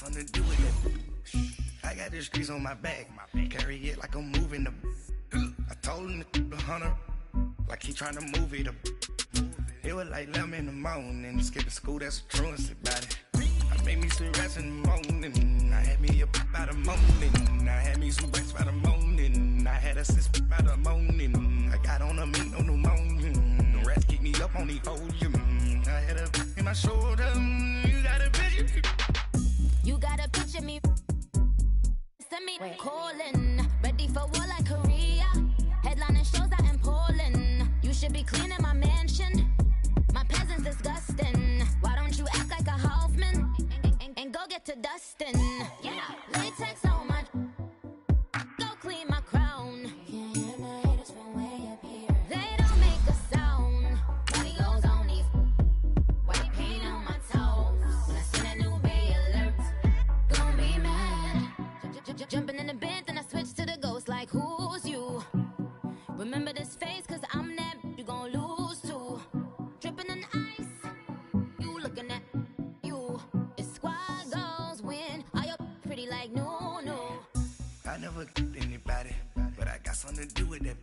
something to do with it. I got the streets on my back. Carry it like I'm moving the. I told him to the hunter, like he trying to move it up. It was like 11 in the morning. Skipping school, that's a truancy about it. I made me some rest in the morning. I had me a pop by the morning. I had me some rest by the morning. I had a sis by the morning. I got on a meat, no pneumonia. The rats keep me up on the volume. I had a in my shoulder. You got a picture. You got a picture me. Send me calling. Ready for war like Korea. Headlining shows out in Poland. You should be cleaning my mansion. My peasants disgusting. Why don't you act like a Hoffman and go get to dustin'? Yeah, latex on my. Go clean my crown. Can't hear my haters from way up here. They don't make a sound. Money goes on these. White paint on my toes. When I send a new bay alert, gonna be mad. Jumping in the bed, then I switch to the ghost like who's you? Remember this face, cause I'm that you gon' lose too. Dripping in ice, you looking at you. It's squad goals win. Are you pretty like no? I never anybody, but I got something to do with that.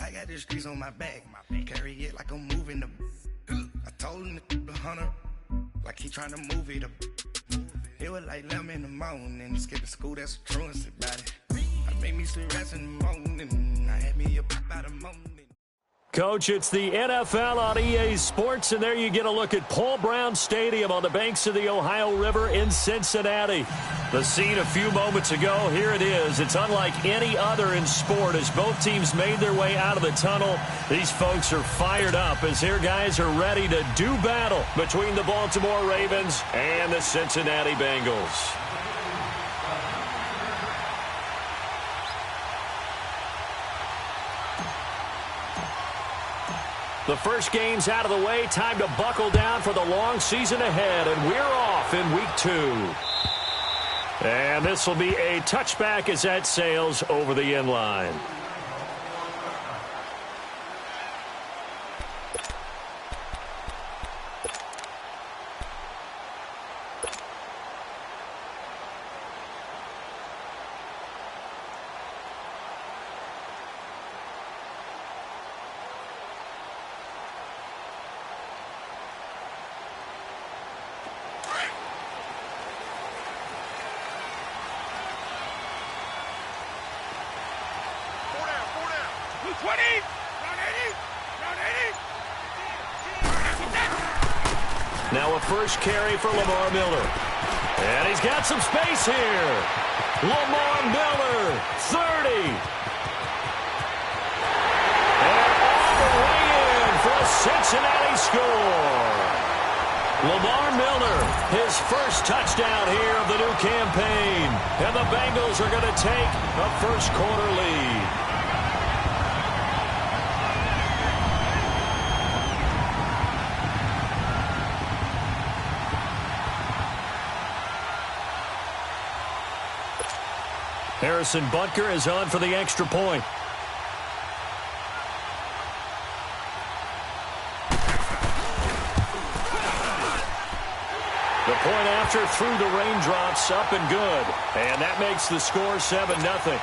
I got the streets on my back. Carry it like I'm moving the. I told him to the hunter, like he trying to move it up. It was like 11 in the morning. Skipping school, that's a truancy about it. I made me some rest in the morning. I had me a pop by the morning. Coach, it's the NFL on EA Sports, and there you get a look at Paul Brown Stadium on the banks of the Ohio River in Cincinnati. The scene a few moments ago, here it is. It's unlike any other in sport as both teams made their way out of the tunnel. These folks are fired up as their guys are ready to do battle between the Baltimore Ravens and the Cincinnati Bengals. The first game's out of the way. Time to buckle down for the long season ahead, and we're off in week 2. And this will be a touchback as that sails over the end line. Now a first carry for Lamar Miller. And he's got some space here. Lamar Miller, 30. And all the way in for a Cincinnati score. Lamar Miller, his first touchdown here of the new campaign. And the Bengals are going to take a first quarter lead. Harrison Butker is on for the extra point. The point after through the raindrops, up and good. And that makes the score 7-0.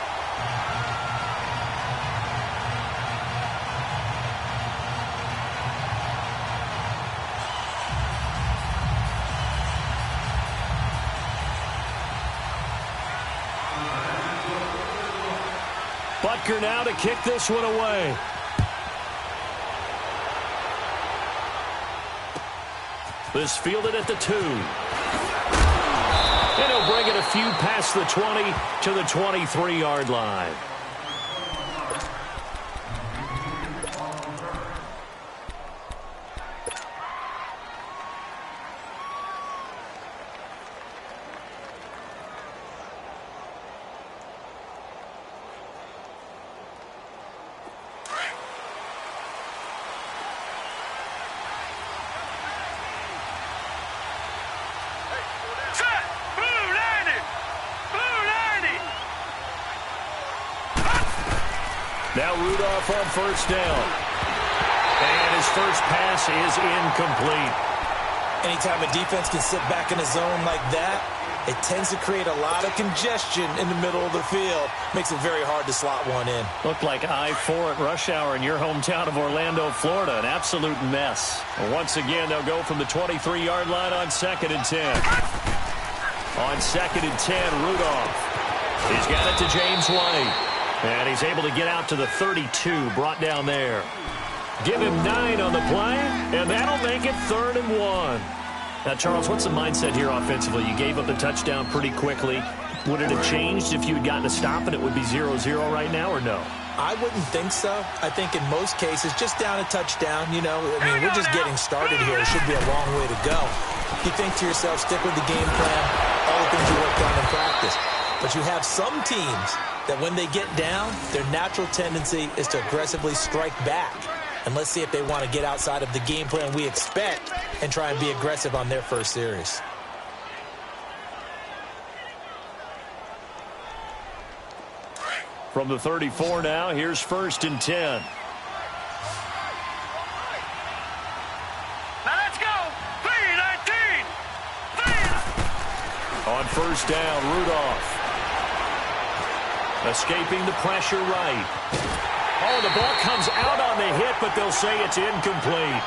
Butker now to kick this one away. This fielded at the 2. And he'll bring it a few past the 20 to the 23-yard line. Now Rudolph on first down. And his first pass is incomplete. Anytime a defense can sit back in a zone like that, it tends to create a lot of congestion in the middle of the field. Makes it very hard to slot one in. Looked like I-4 at rush hour in your hometown of Orlando, Florida. An absolute mess. Once again, they'll go from the 23-yard line on 2nd and 10. On 2nd and 10, Rudolph. He's got it to James White. And he's able to get out to the 32, brought down there. Give him 9 on the play, and that'll make it 3rd and 1. Now, Charles, what's the mindset here offensively? You gave up the touchdown pretty quickly. Would it have changed if you had gotten a stop and it would be 0-0 right now, or no? I wouldn't think so. I think in most cases, just down a touchdown, you know, I mean, we're just getting started here. It should be a long way to go. You think to yourself, stick with the game plan, all the things you worked on in practice. But you have some teams that when they get down, their natural tendency is to aggressively strike back. And let's see if they want to get outside of the game plan we expect and try and be aggressive on their first series. From the 34 now, here's 1st and 10. Now let's go! 3-19! On 1st down, Rudolph. Escaping the pressure right. Oh, the ball comes out on the hit, but they'll say it's incomplete.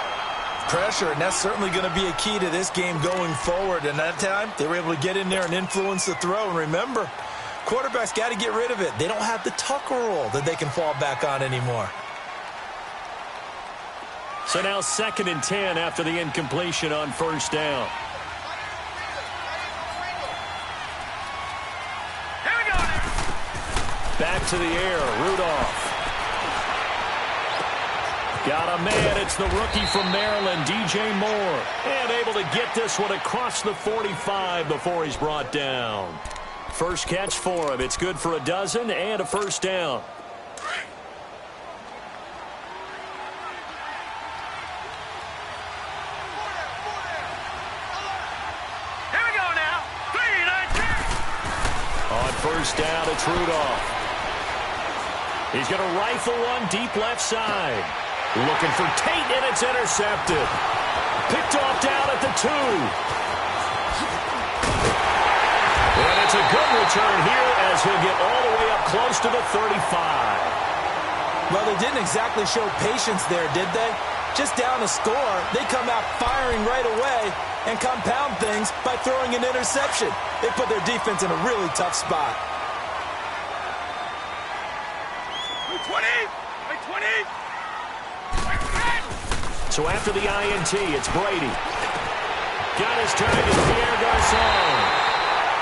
Pressure, and that's certainly going to be a key to this game going forward. And that time, they were able to get in there and influence the throw. And remember, quarterbacks got to get rid of it. They don't have the tuck roll that they can fall back on anymore. So now 2nd and 10 after the incompletion on 1st down. Here we go! Back to the air, Rudolph. Got a man, it's the rookie from Maryland, DJ Moore. And able to get this one across the 45 before he's brought down. First catch for him. It's good for a dozen and a 1st down. Here we go now! 3-19! On 1st down, it's Rudolph. He's going to rifle one deep left side. Looking for Tate, and it's intercepted. Picked off down at the 2. And it's a good return here as he'll get all the way up close to the 35. Well, they didn't exactly show patience there, did they? Just down a score, they come out firing right away and compound things by throwing an interception. They put their defense in a really tough spot. 20! 20! So after the INT, it's Brady. Got his target, Pierre Garçon.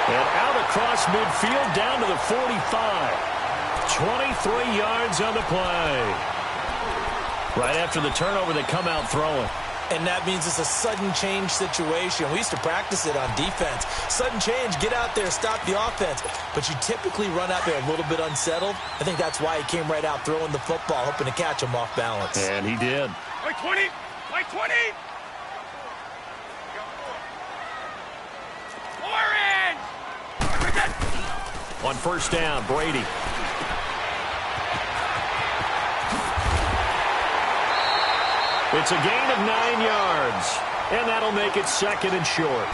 And out across midfield down to the 45. 23 yards on the play. Right after the turnover, they come out throwing. And that means it's a sudden change situation. We used to practice it on defense. Sudden change, get out there, stop the offense. But you typically run out there a little bit unsettled. I think that's why he came right out throwing the football, hoping to catch him off balance. And he did. Like 20! Like 20! Orange! On 1st down, Brady. It's a gain of 9 yards, and that'll make it 2nd and short.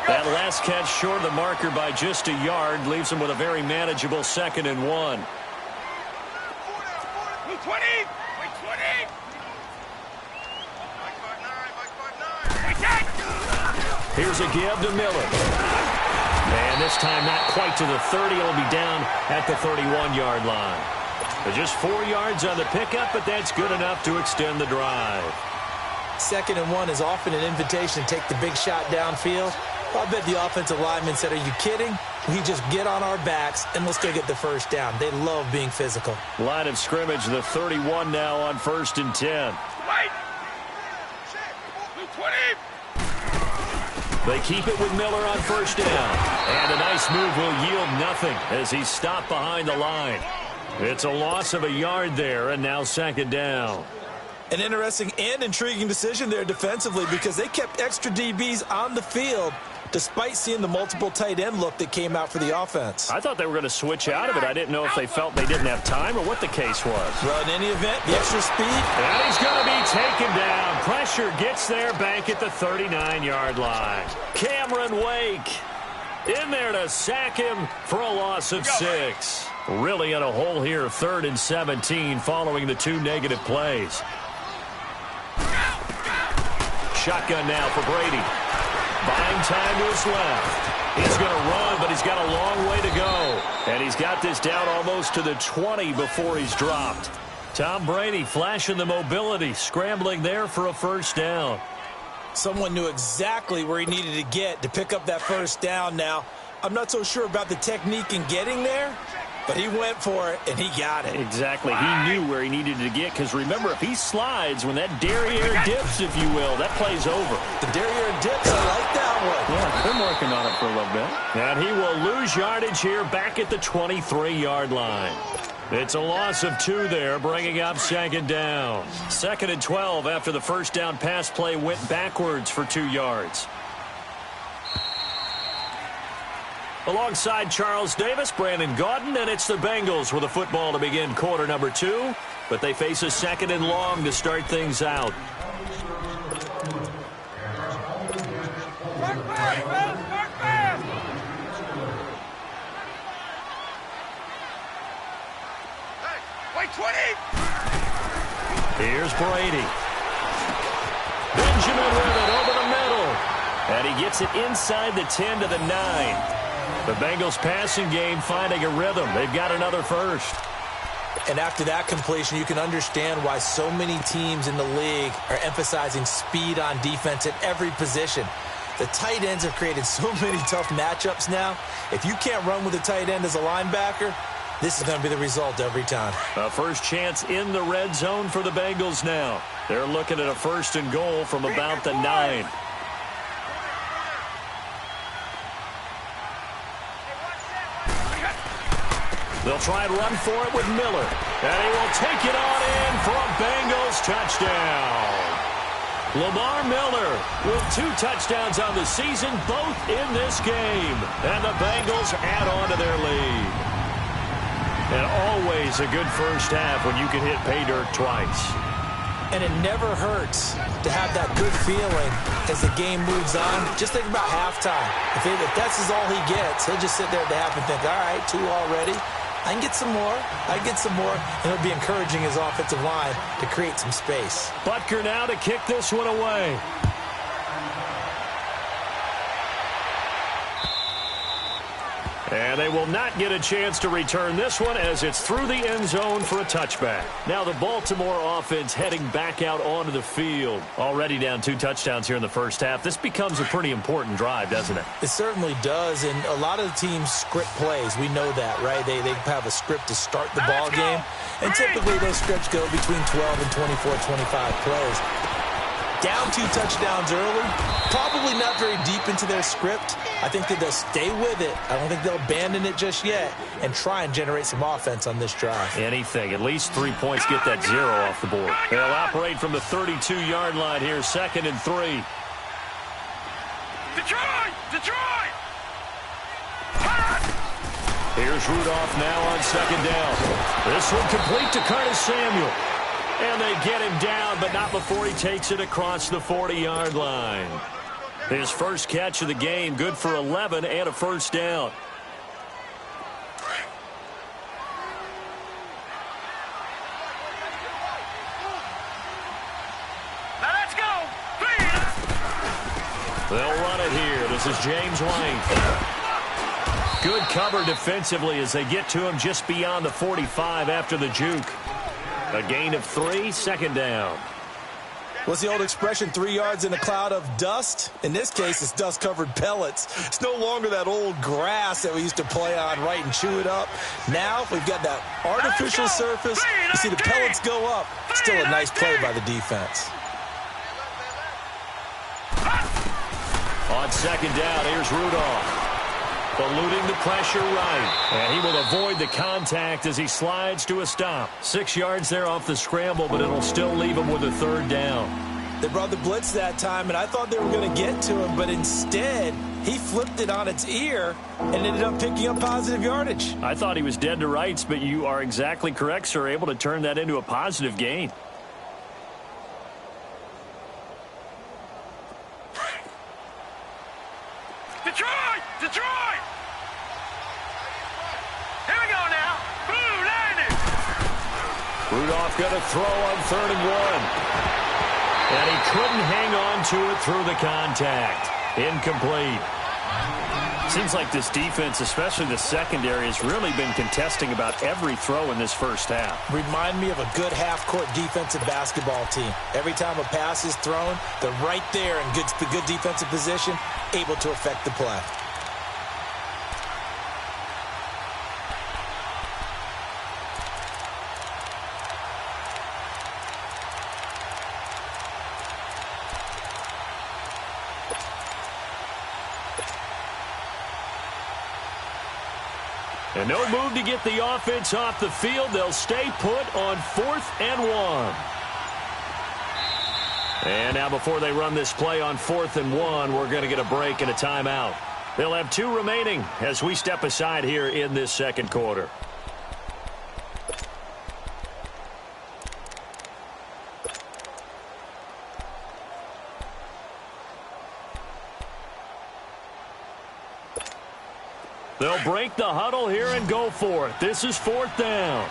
That last catch short of the marker by just a yard leaves him with a very manageable 2nd and 1. 20! Like 20! Here's a give to Miller. And this time not quite to the 30. It'll be down at the 31-yard line. But just 4 yards on the pickup, but that's good enough to extend the drive. 2nd and 1 is often an invitation to take the big shot downfield. I bet the offensive lineman said, are you kidding? We just get on our backs and let's go get the 1st down. They love being physical. Line of scrimmage, the 31 now on 1st and 10. Right! 20! They keep it with Miller on 1st down. And a nice move will yield nothing as he's stopped behind the line. It's a loss of a yard there, and now 2nd down. An interesting and intriguing decision there defensively because they kept extra DBs on the field, despite seeing the multiple tight end look that came out for the offense. I thought they were going to switch out of it. I didn't know if they felt they didn't have time or what the case was. Well, in any event, the extra speed. And he's going to be taken down. Pressure gets there back at the 39-yard line. Cameron Wake in there to sack him for a loss of 6. Really in a hole here, 3rd and 17 following the 2 negative plays. Shotgun now for Brady. Buying time to his left. He's going to run, but he's got a long way to go. And he's got this down almost to the 20 before he's dropped. Tom Brady flashing the mobility, scrambling there for a first down. Someone knew exactly where he needed to get to pick up that first down. Now, I'm not so sure about the technique in getting there, but he went for it, and he got it. Exactly. He knew where he needed to get, because remember, if he slides, when that derriere dips, if you will, that play's over. The derriere dips, I like that one. Yeah, been working on it for a little bit. And he will lose yardage here back at the 23-yard line. It's a loss of 2 there, bringing up 2nd down. 2nd and 12 after the first down pass play went backwards for 2 yards. Alongside Charles Davis, Brandon Gaudin, and it's the Bengals with a football to begin quarter number 2. But they face a 2nd and long to start things out. Here's Brady. Benjamin with it over the middle. And he gets it inside the 10 to the 9. The Bengals passing game finding a rhythm. They've got another first. And after that completion, you can understand why so many teams in the league are emphasizing speed on defense at every position. The tight ends have created so many tough matchups now. If you can't run with a tight end as a linebacker, this is going to be the result every time. A first chance in the red zone for the Bengals now. They're looking at a 1st and goal from about the 9. They'll try and run for it with Miller. And he will take it on in for a Bengals touchdown. Lamar Miller with 2 touchdowns on the season, both in this game. And the Bengals add on to their lead. And always a good first half when you can hit pay dirt twice. And it never hurts to have that good feeling as the game moves on. Just think about halftime. If that's all he gets, he'll just sit there at the half and think, all right, 2 already. I can get some more. I can get some more. And he'll be encouraging his offensive line to create some space. Butker now to kick this one away. And they will not get a chance to return this one as it's through the end zone for a touchback. Now the Baltimore offense heading back out onto the field. Already down 2 touchdowns here in the first half. This becomes a pretty important drive, doesn't it? It certainly does, and a lot of the teams script plays. We know that, right? They have a script to start the ball game, and typically those scripts go between 12 and 24, 25 plays. Down 2 touchdowns early, probably not very deep into their script. I think that they'll stay with it. I don't think they'll abandon it just yet and try and generate some offense on this drive. Anything. At least 3 points get that 0 off the board. They'll operate from the 32-yard line here, 2nd and 3. Detroit! Here's Rudolph now on 2nd down. This one complete to Curtis Samuel. And they get him down, but not before he takes it across the 40-yard line. His first catch of the game, good for 11 and a first down. Now let's go! They'll run it here. This is James White. Good cover defensively as they get to him just beyond the 45 after the juke. A gain of 3, 2nd down. What's the old expression, 3 yards in a cloud of dust? In this case, it's dust-covered pellets. It's no longer that old grass that we used to play on, right, and chew it up. Now we've got that artificial surface. You see the pellets go up. Still a nice play by the defense. On 2nd down, here's Rudolph. Eluding the pressure right. And he will avoid the contact as he slides to a stop. 6 yards there off the scramble, but it'll still leave him with a 3rd down. They brought the blitz that time, and I thought they were going to get to him, but instead, he flipped it on its ear and ended up picking up positive yardage. I thought he was dead to rights, but you are exactly correct, sir. Able to turn that into a positive gain. Detroit! Detroit! Here we go now. Blue landed. Rudolph going to throw on 3rd and 1. And he couldn't hang on to it through the contact. Incomplete. Seems like this defense, especially the secondary, has really been contesting about every throw in this first half. Remind me of a good half-court defensive basketball team. Every time a pass is thrown, they're right there in the good defensive position, able to affect the play. And no move to get the offense off the field. They'll stay put on 4th and 1. And now before they run this play on 4th and 1, we're going to get a break and a timeout. They'll have 2 remaining as we step aside here in this second quarter. They'll break the huddle here and go for it. This is 4th down.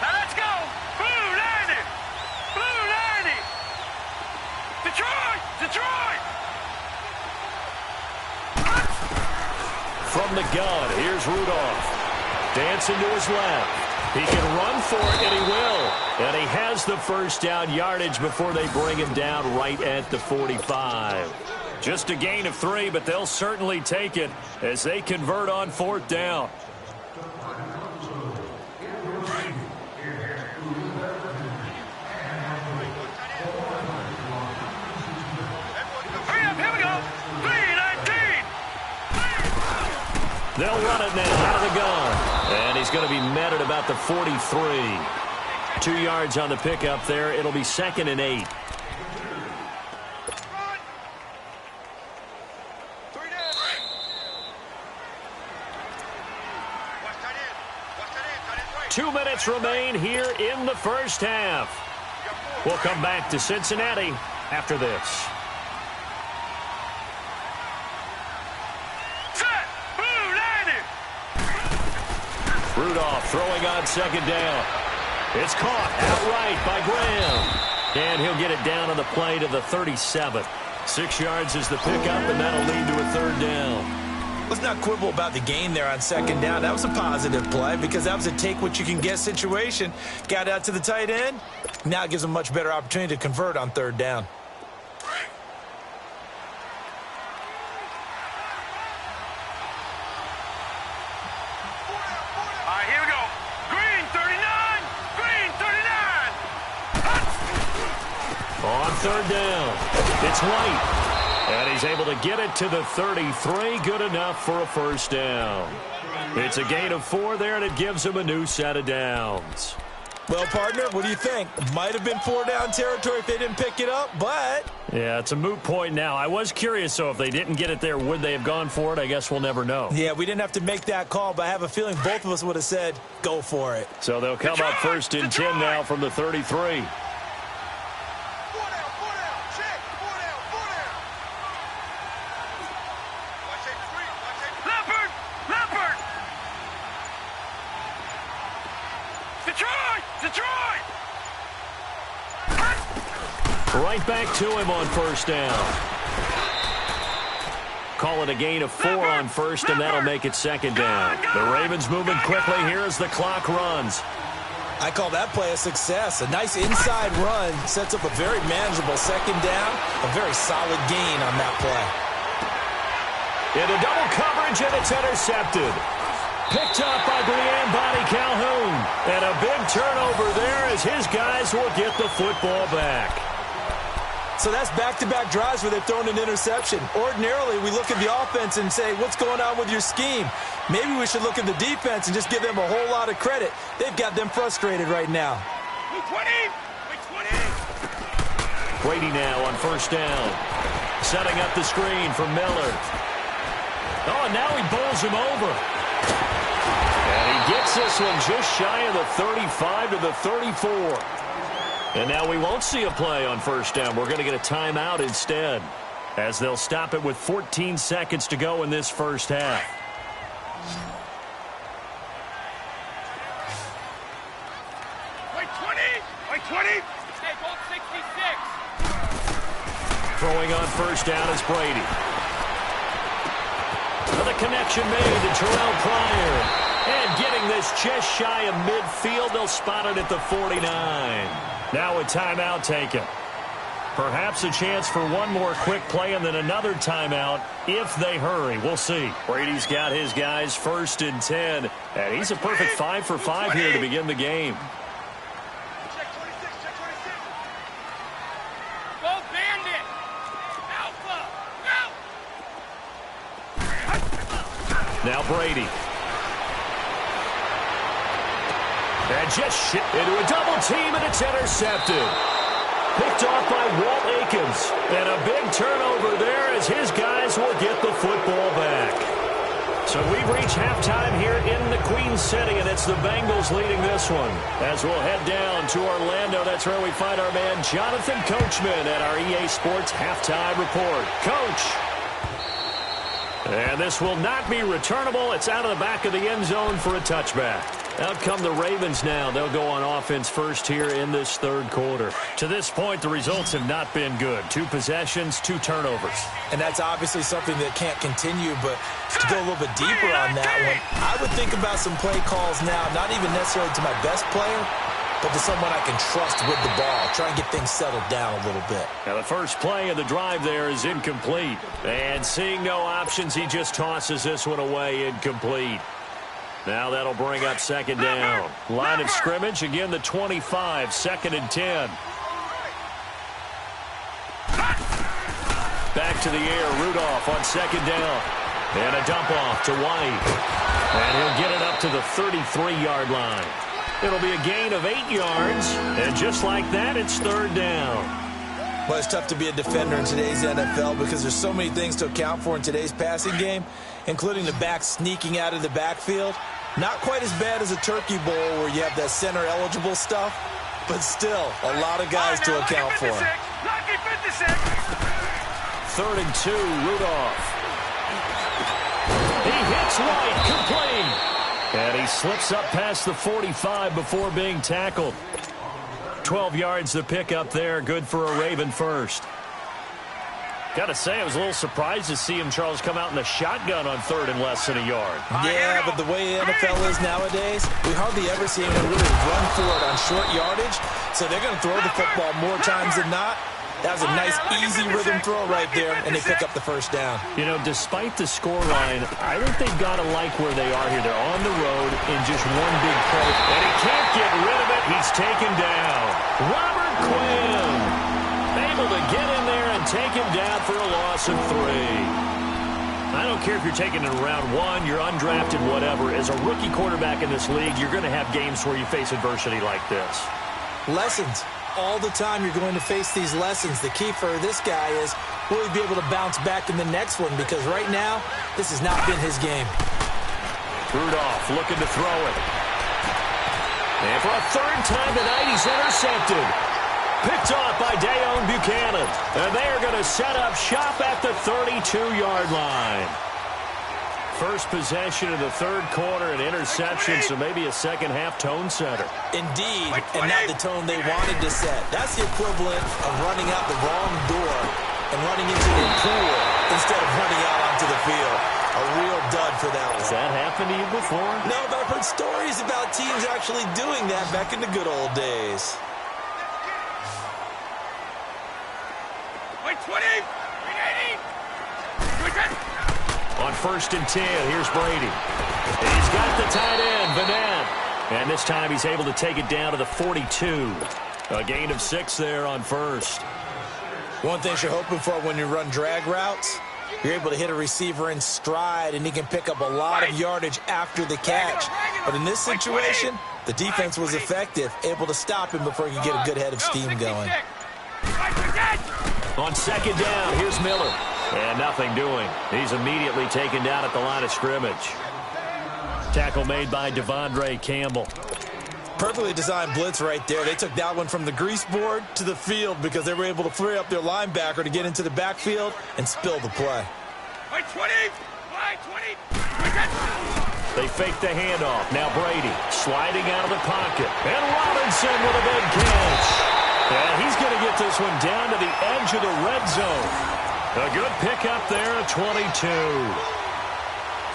Now let's go. Blue landed. Blue landed. Detroit! Detroit! From the gun, here's Rudolph. Dancing to his left. He can run for it, and he will. And he has the first down yardage before they bring him down right at the 45. Just a gain of 3, but they'll certainly take it as they convert on 4th down. Hurry up, here we go. 3-19. They'll run it now out of the gun. And he's going to be met at about the 43. 2 yards on the pickup there. It'll be 2nd and 8. Two minutes remain here in the first half. We'll come back to Cincinnati after this. Set. Blue landed. Rudolph throwing on 2nd down. It's caught outright by Graham. And he'll get it down on the play to the 37. 6 yards is the pickup, and that'll lead to a 3rd down. Let's not quibble about the gain there on 2nd down. That was a positive play because that was a take-what-you-can-get situation. Got out to the tight end. Now it gives them a much better opportunity to convert on 3rd down. All right, here we go. Green 39. Green 39. On 3rd down, it's White. And he's able to get it to the 33. Good enough for a first down. It's a gain of 4 there, and it gives him a new set of downs. Well, partner, what do you think? Might have been 4-down territory if they didn't pick it up, but... Yeah, it's a moot point now. I was curious, so if they didn't get it there, would they have gone for it? I guess we'll never know. Yeah, we didn't have to make that call, but I have a feeling both of us would have said, go for it. So they'll come up 1st and 10 now from the 33. Detroit! Right back to him on 1st down. Call it a gain of 4 on 1st, and that'll make it 2nd down. The Ravens moving quickly here as the clock runs. I call that play a success. A nice inside run sets up a very manageable 2nd down. A very solid gain on that play. Into double coverage, and it's intercepted. Picked up by Brian Body Calhoun. And a big turnover there as his guys will get the football back. So that's back-to-back drives where they've thrown an interception. Ordinarily, we look at the offense and say, what's going on with your scheme? Maybe we should look at the defense and just give them a whole lot of credit. They've got them frustrated right now. Brady now on first down. Setting up the screen for Miller. Oh, and now he bowls him over. And he gets this one just shy of the 35 to the 34. And now we won't see a play on first down. We're going to get a timeout instead, as they'll stop it with 14 seconds to go in this first half. Wait 20. Stay goal 66. Throwing on first down is Brady. The connection made to Terrell Pryor. And getting this just shy of midfield, they'll spot it at the 49. Now a timeout taken. Perhaps a chance for one more quick play and then another timeout if they hurry. We'll see. Brady's got his guys first and 10. And he's a perfect 5 for 5 here to begin the game. Check 26. Go Bandit. Alpha. Go. Now Brady. And just shipped into a double team, and it's intercepted. Picked off by Walt Aikens. And a big turnover there as his guys will get the football back. So we've reached halftime here in the Queen City, and it's the Bengals leading this one. As we'll head down to Orlando, that's where we find our man Jonathan Coachman at our EA Sports Halftime Report. Coach. And this will not be returnable. It's out of the back of the end zone for a touchback. Out come the Ravens now. They'll go on offense first here in this third quarter. To this point, the results have not been good. 2 possessions, 2 turnovers. And that's obviously something that can't continue, but to go a little bit deeper on that one, I would think about some play calls now, not even necessarily to my best player, but to someone I can trust with the ball. Try and get things settled down a little bit. Now the first play of the drive there is incomplete. And seeing no options, he just tosses this one away incomplete. Now that'll bring up second down. Line of scrimmage, again the 25, 2nd and 10. Back to the air, Rudolph on second down. And a dump off to White. And he'll get it up to the 33-yard line. It'll be a gain of 8 yards. And just like that, it's third down. Well, it's tough to be a defender in today's NFL because there's so many things to account for in today's passing game, including the back sneaking out of the backfield. Not quite as bad as a turkey bowl where you have that center-eligible stuff, but still a lot of guys to account for. Lucky 56. 3rd and 2, Rudolph. He hits White, complete. And he slips up past the 45 before being tackled. 12 yards to pick up there. Good for a Raven first. Got to say, I was a little surprised to see him, Charles, come out in the shotgun on 3rd and less than a yard. Yeah, but the way the NFL is nowadays, we hardly ever see anyone really run for it on short yardage. So they're going to throw the football more times than not. That was a nice, easy rhythm throw right there, and they pick up the first down. You know, despite the scoreline, I think they've got to like where they are here. They're on the road in just one big play, and he can't get rid of it. He's taken down. Robert Quinn able to get in there and take him down for a loss of 3. I don't care if you're taking it in round 1, you're undrafted, whatever. As a rookie quarterback in this league, you're going to have games where you face adversity like this. Lessons. All the time you're going to face these lessons. The key for this guy is, will he be able to bounce back in the next one? Because right now, this has not been his game. Rudolph looking to throw it. And for a 3rd time tonight, he's intercepted. Picked off by Dayon Buchanan. And they are going to set up shop at the 32-yard line. First possession of the third quarter, an interception, so maybe a second-half tone setter. Indeed, and not the tone they wanted to set. That's the equivalent of running out the wrong door and running into the pool instead of running out onto the field. A real dud for that one. Has that happened to you before? No, but I've heard stories about teams actually doing that back in the good old days. Wait 20. 380. On 1st and 10, here's Brady. He's got the tight end, Vanette. And this time he's able to take it down to the 42. A gain of 6 there on 1st. One thing you're hoping for when you run drag routes You're able to hit a receiver in stride, and he can pick up a lot of yardage after the catch. But in this situation, the defense was effective, able to stop him before he could get a good head of steam going. On second down, here's Miller. And nothing doing. He's immediately taken down at the line of scrimmage. Tackle made by Devondre Campbell. Perfectly designed blitz right there. They took that one from the grease board to the field because they were able to free up their linebacker to get into the backfield and spill the play. They fake the handoff. Now Brady sliding out of the pocket. And Robinson with a big catch. And he's going to get this one down to the edge of the red zone. A good pickup there at 22.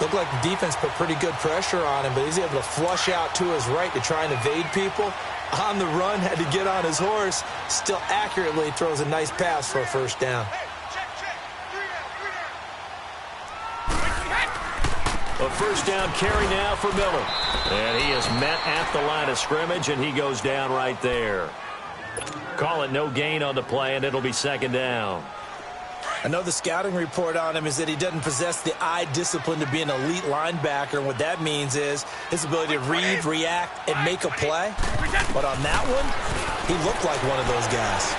Looked like the defense put pretty good pressure on him, but he's able to flush out to his right to try and evade people. On the run, had to get on his horse. Still accurately throws a nice pass for a first down. A first down carry now for Miller. And he is met at the line of scrimmage, and he goes down right there. Call it no gain on the play, and it'll be second down. I know the scouting report on him is that he doesn't possess the eye discipline to be an elite linebacker. And what that means is his ability to read, react, and make a play. But on that one, he looked like one of those guys.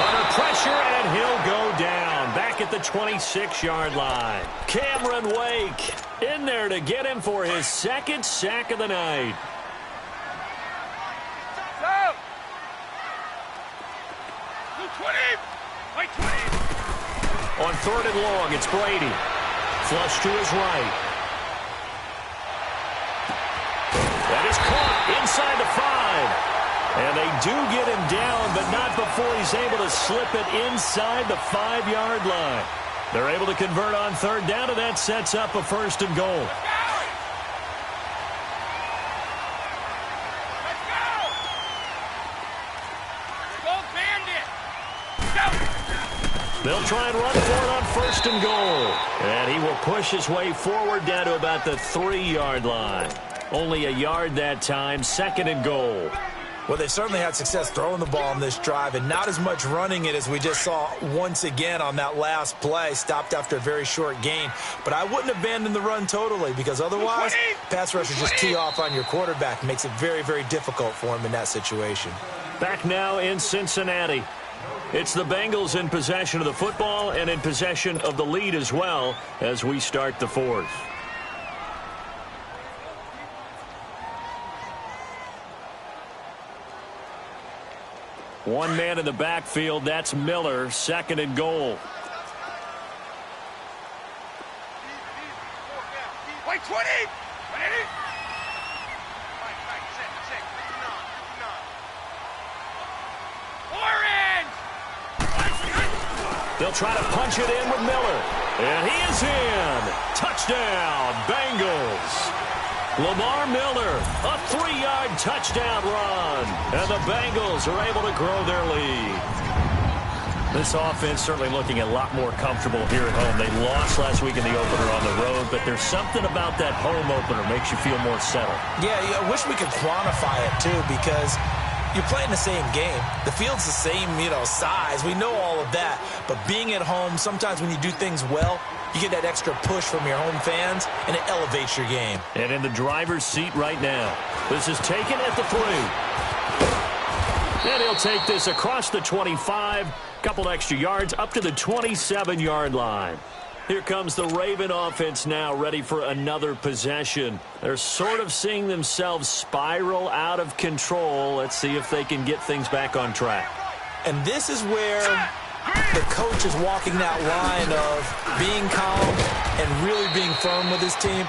Under pressure, and he'll go down. Back at the 26-yard line. Cameron Wake in there to get him for his second sack of the night. On third and long, it's Brady. Flush to his right. That is caught inside the 5. And they do get him down, but not before he's able to slip it inside the 5-yard line. They're able to convert on third down, and that sets up a first and goal. They'll try and run for it on first and goal. And he will push his way forward down to about the 3-yard line. Only a yard that time, second and goal. Well, they've certainly had success throwing the ball on this drive, and not as much running it as we just saw once again on that last play, stopped after a very short gain. But I wouldn't abandon the run totally, because otherwise, pass rush is just tee off on your quarterback. It makes it very, very difficult for him in that situation. Back now in Cincinnati. It's the Bengals in possession of the football and in possession of the lead as well as we start the fourth. One man in the backfield, that's Miller, second and goal. Wait, 20! They'll try to punch it in with Miller. And he is in. Touchdown, Bengals. Lamar Miller, a 3-yard touchdown run. And the Bengals are able to grow their lead. This offense certainly looking a lot more comfortable here at home. They lost last week in the opener on the road, but there's something about that home opener makes you feel more settled. Yeah, I wish we could quantify it, too, because you're playing the same game. The field's the same, size. We know all of that. But being at home, sometimes when you do things well, you get that extra push from your home fans, and it elevates your game. And in the driver's seat right now. This is taken at the 3. And he'll take this across the 25. Couple extra yards up to the 27-yard line. Here comes the Raven offense now, ready for another possession. They're sort of seeing themselves spiral out of control. Let's see if they can get things back on track. And this is where the coach is walking that line of being calm and really being firm with his team.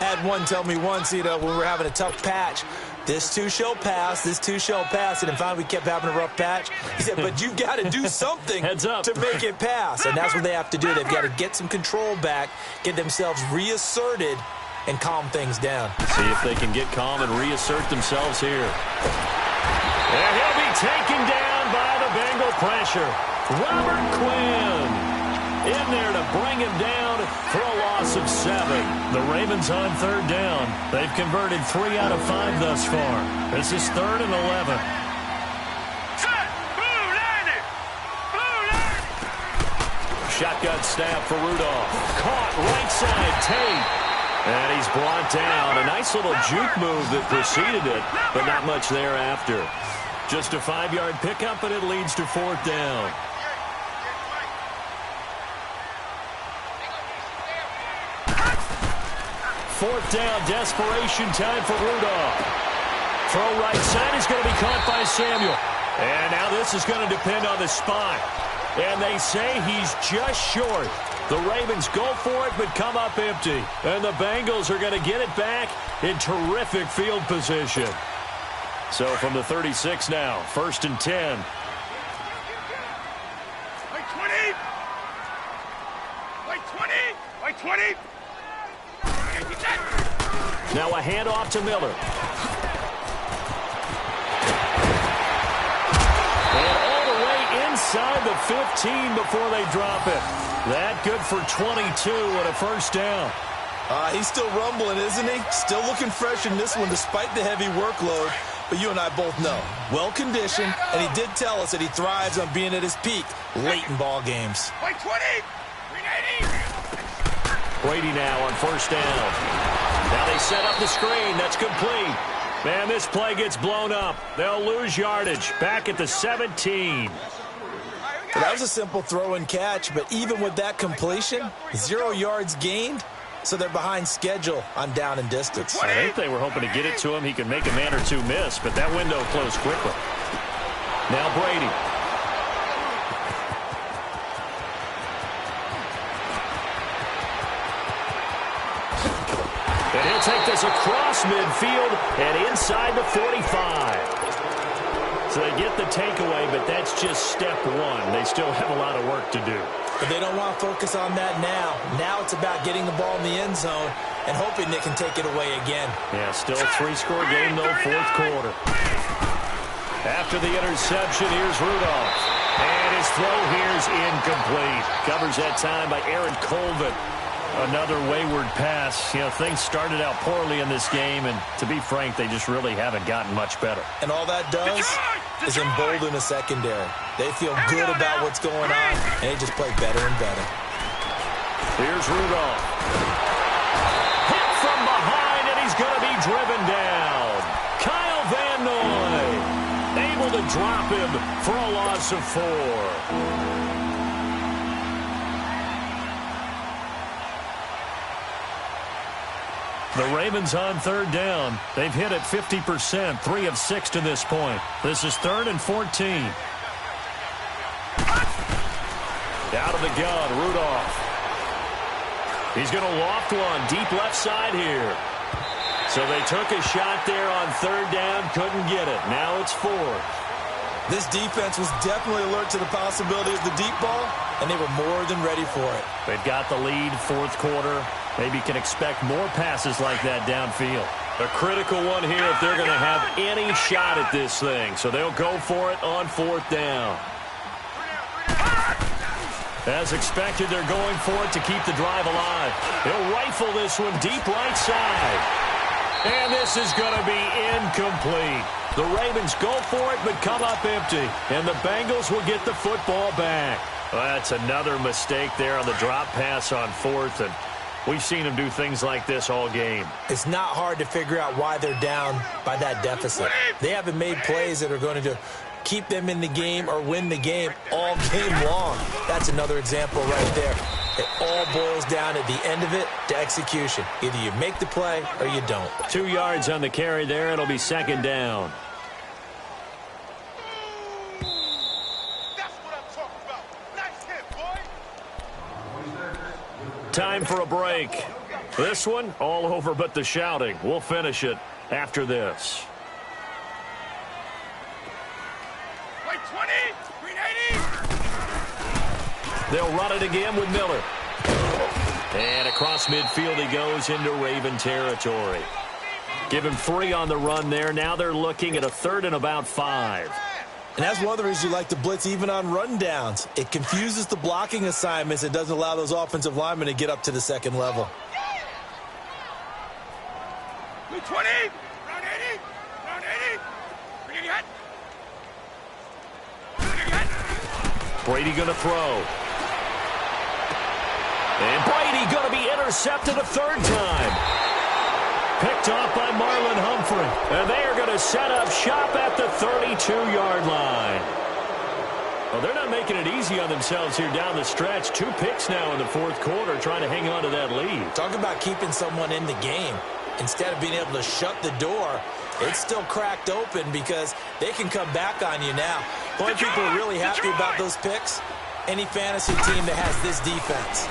I had one tell me once, when we were having a tough patch, this too shall pass, this too shall pass. And finally we kept having a rough patch. He said, but you've got to do something Heads up. to make it pass. And that's what they have to do. They've got to get some control back, get themselves reasserted, and calm things down. See if they can get calm and reassert themselves here. And he'll be taken down by the Bengal pressure. Robert Quinn in there to bring him down for a loss of 7. The Ravens on third down. They've converted 3 out of 5 thus far. This is 3rd and 11. Shotgun snap for Rudolph. Caught right side, Tate. And he's brought down. A nice little juke move that preceded it, but not much thereafter. Just a 5-yard pickup, and it leads to 4th down. Fourth down, desperation time for Rudolph. Throw right side is going to be caught by Samuel. And now this is going to depend on the spot. And they say he's just short. The Ravens go for it, but come up empty. And the Bengals are going to get it back in terrific field position. So from the 36 now, 1st and 10. Like 20. Like 20. Like 20. Now a handoff to Miller. And all the way inside the 15 before they drop it. That good for 22 and a 1st down. He's still rumbling, isn't he? Still looking fresh in this one despite the heavy workload. But you and I both know, well-conditioned, and he did tell us that he thrives on being at his peak late in ball games. Like 20. 380. Brady now on 1st down. Now they set up the screen. That's complete. Man, this play gets blown up. They'll lose yardage. Back at the 17. Well, that was a simple throw and catch, but even with that completion, 0 yards gained, so they're behind schedule on down and distance. I think they were hoping to get it to him. He could make a man or two miss, but that window closed quickly. Now Brady. And he'll take this across midfield and inside the 45. So they get the takeaway, but that's just step one. They still have a lot of work to do. But they don't want to focus on that now. Now it's about getting the ball in the end zone and hoping they can take it away again. Yeah, still a 3-score game, though, 4th quarter. After the interception, here's Rudolph. And his throw here's incomplete. Covers that time by Aaron Colvin. Another wayward pass. You know, things started out poorly in this game, and to be frank, they just really haven't gotten much better. And all that does is embolden the secondary. They feel good about what's going on, and they just play better and better. Here's Rudolph. Hit from behind, and he's going to be driven down. Kyle Van Noy able to drop him for a loss of 4. The Ravens on 3rd down. They've hit it 50%, 3 of 6 to this point. This is 3rd and 14. Out of the gun, Rudolph. He's going to loft one deep left side here. So they took a shot there on 3rd down, couldn't get it. Now it's 4th. This defense was definitely alert to the possibility of the deep ball, and they were more than ready for it. They've got the lead, 4th quarter. Maybe can expect more passes like that downfield. A critical one here if they're going to have any shot at this thing. So they'll go for it on 4th down. As expected, they're going for it to keep the drive alive. He'll rifle this one deep right side. And this is going to be incomplete. The Ravens go for it but come up empty. And the Bengals will get the football back. Well, that's another mistake there on the drop pass on 4th. And we've seen them do things like this all game. It's not hard to figure out why they're down by that deficit. They haven't made plays that are going to keep them in the game or win the game all game long. That's another example right there. It all boils down at the end of it to execution. Either you make the play or you don't. 2 yards on the carry there. It'll be 2nd down. That's what I'm talking about. Nice hit, boy. Time for a break. This one, all over but the shouting. We'll finish it after this. Like 20. 380. They'll run it again with Miller. And across midfield he goes into Raven territory. Give him 3 on the run there. Now they're looking at a 3rd and about 5. And that's one of the reasons you like to blitz even on rundowns. It confuses the blocking assignments. It doesn't allow those offensive linemen to get up to the 2nd level. 20. Round 80. Round 80. Bring it hot. Brady going to throw. And Brady going to be intercepted a third time. Picked off by Marlon Humphrey. And they are going to set up shop at the 32-yard line. Well, they're not making it easy on themselves here down the stretch. 2 picks now in the fourth quarter trying to hang on to that lead. Talk about keeping someone in the game. Instead of being able to shut the door, it's still cracked open because they can come back on you now. Boy, people are really happy about those picks. Any fantasy team that has this defense.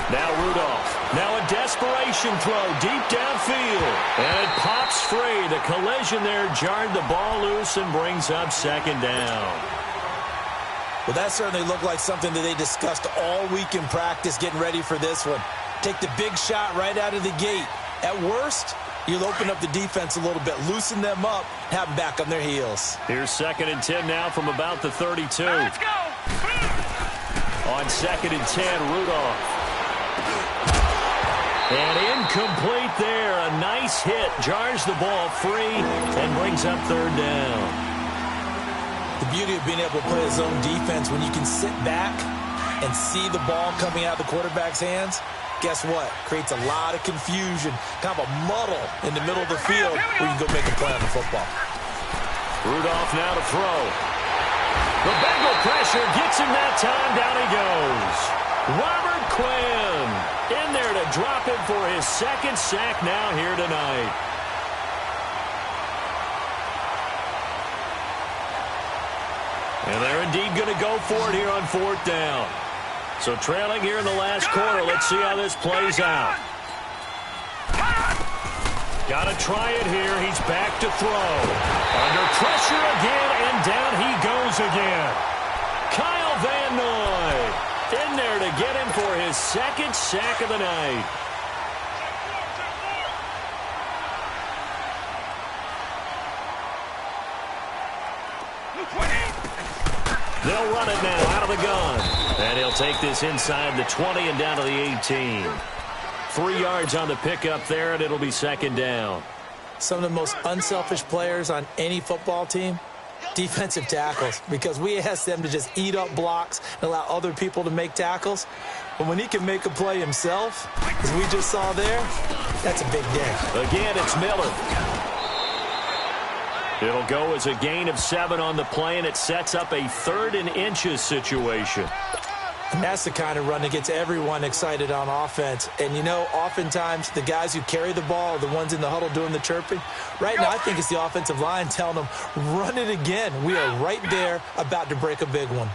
Now Rudolph. Now a desperation throw deep downfield. And it pops free. The collision there jarred the ball loose and brings up second down. Well, that certainly looked like something that they discussed all week in practice getting ready for this one. Take the big shot right out of the gate. At worst, you'll open up the defense a little bit, loosen them up, have them back on their heels. Here's 2nd and 10 now from about the 32. Let's go. On 2nd and 10, Rudolph. And incomplete there. A nice hit. Jars the ball free and brings up 3rd down. The beauty of being able to play a zone defense when you can sit back and see the ball coming out of the quarterback's hands, guess what? Creates a lot of confusion, kind of a muddle in the middle of the field where you can go make a play on the football. Rudolph now to throw. The Bengal pressure gets him that time. Down he goes. Robert Quinn in there to drop him for his 2nd sack now here tonight. And they're indeed going to go for it here on 4th down. So trailing here in the last quarter. Let's see how this plays out. Got to try it here. He's back to throw. Under pressure again, and down he goes again. Kyle Van Noy in there to get him for his 2nd sack of the night. They'll run it now out of the gun. And he'll take this inside the 20 and down to the 18. 3 yards on the pickup there, and it'll be 2nd down. Some of the most unselfish players on any football team, defensive tackles, because we ask them to just eat up blocks and allow other people to make tackles. But when he can make a play himself, as we just saw there, that's a big day. Again, it's Miller. It'll go as a gain of 7 on the play, and it sets up a 3rd and inches situation. And that's the kind of run that gets everyone excited on offense. And, you know, oftentimes the guys who carry the ball are the ones in the huddle doing the chirping. Right now, I think it's the offensive line telling them, run it again. We are right there about to break a big one.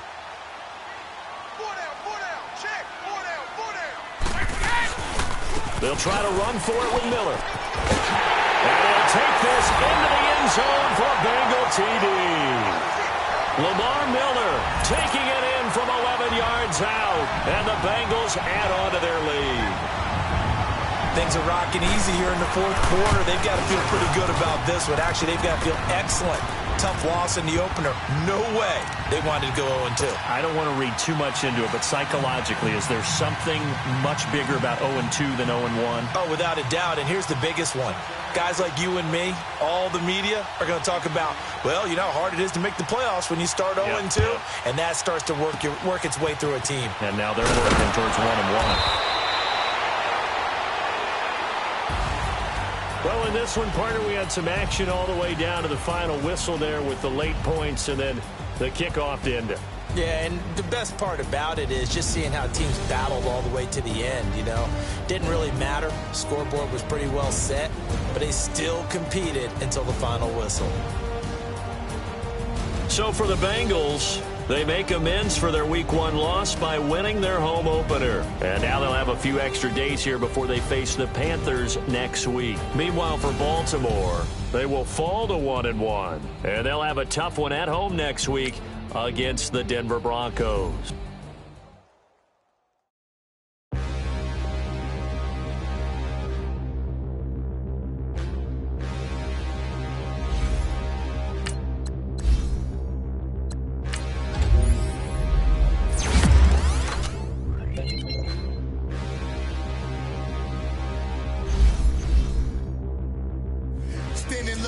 They'll try to run for it with Miller. And they'll take this into the end zone for a Bengal TD. Lamar Miller taking it in from 11 yards out. And the Bengals add on to their lead. Things are rocking easy here in the fourth quarter. They've got to feel pretty good about this one. Actually, they've got to feel excellent. Tough loss in the opener. No way they wanted to go 0-2. I don't want to read too much into it, but psychologically, is there something much bigger about 0-2 than 0-1? Oh, without a doubt, and here's the biggest one. Guys like you and me, all the media, are going to talk about, well, you know how hard it is to make the playoffs when you start 0-2, and that starts to work its way through a team. And now they're working towards 1-1. Well, in this one, partner, we had some action all the way down to the final whistle there with the late points and then the kickoff to end it. Yeah, and the best part about it is just seeing how teams battled all the way to the end, you know. Didn't really matter. Scoreboard was pretty well set, but they still competed until the final whistle. So for the Bengals, they make amends for their Week 1 loss by winning their home opener. And now they'll have a few extra days here before they face the Panthers next week. Meanwhile, for Baltimore, they will fall to 1-1. And they'll have a tough one at home next week against the Denver Broncos.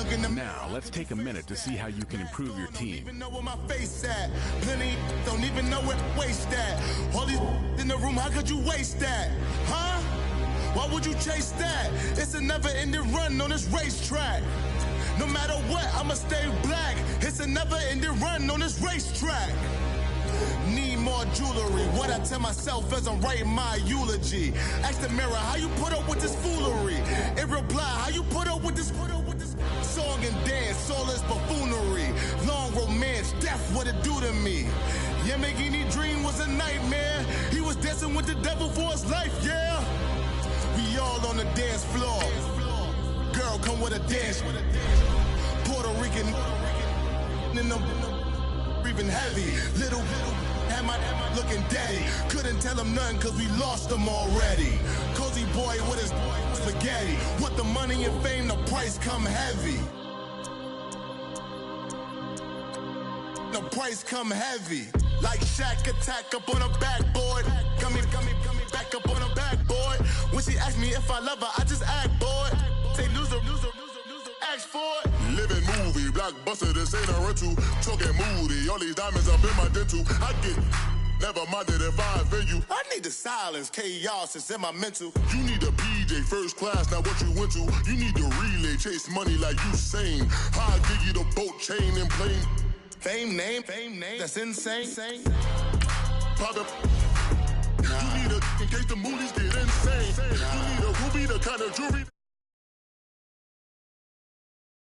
looking to Now, let's take a minute to see how you can improve your team. Don't even know where my face at. Plenty don't even know where to waste that. All these in the room, how could you waste that? Huh? Why would you chase that? It's a never-ending run on this racetrack. No matter what, I'ma stay black. It's a never-ending run on this racetrack. Need more jewelry. What I tell myself as I'm writing my eulogy. Ask the mirror, how you put up with this foolery? It reply, how you put up with this song and dance, soulless buffoonery. Long romance, death, what it do to me? Yamagini dream was a nightmare. He was dancing with the devil for his life, yeah. We all on the dance floor. Girl, come with a dance. Puerto Rican in the breathing heavy. Little had my looking daddy. Couldn't tell him nothing cause we lost him already. Cozy boy with his spaghetti. With the money and fame, the price come heavy. The price come heavy. Like Shaq attack up on a backboard. Coming back up on a backboard. When she asked me if I love her, I just act bored. Say loser, ask for it. Living movie, blockbuster, this ain't a rental. Talking moody, all these diamonds up in my dental. I get never minded if I offend you. I need the silence, chaos is in my mental. You need a PJ first class, not what you went to. You need to relay, chase money like you sane. How I give you the boat chain and plane. Fame name, that's insane. Pop You need a in case the movies get insane. You need a ruby, the kind of jewelry.